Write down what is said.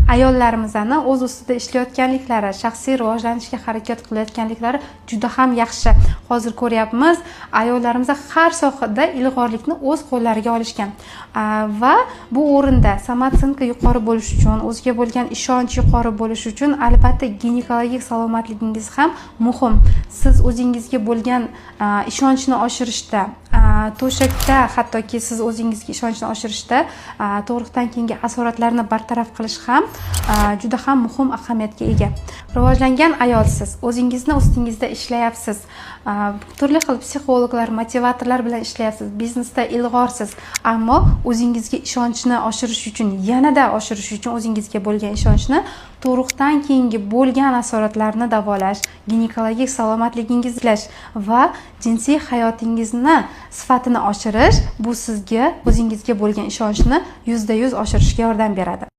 ayollarimizni o'z ustida ishlayotganliklari, shaxsiy rivojlanishga harakat qilayotganliklari juda ham yaxshi. Hozir ko'ryapmiz, ayollarimiz har sohada ilg'orlikni o'z qo'llariga olishgan. Va bu o'rinda samatsinka yuqori bo'lish uchun, o'ziga bo'lgan ishonch yuqori bo'lish uchun albatta ginekologik salomatligingiz ham muhim. Siz o'zingizga bo'lgan ishonchni oshirishda, to'shakda hattoki siz o'zingizga ishonchni oshirishda tug'ruqdan keyingi asoratlarni bartaraf qilish ham juda ham muhim ahamiyatga ega. Rivojlangan ayolsiz, o'zingizni ustingizda ishlayapsiz, turli xil psixologlar, motivatorlar bilan ishlayapsiz, biznesda ilg'orsiz, ammo o'zingizga ishonchni oshirish uchun, yanada oshirish uchun o'zingizga bo'lgan ishonchni tug'ruqdan keyingi bo'lgan asoratlarni davolash, ginekologik salomatligingizni tiklash va jinsiy hayotingizni sifatini oshirish bu sizga o'zingizga bo'lgan ishonchni 100% oshirishga yordam beradi.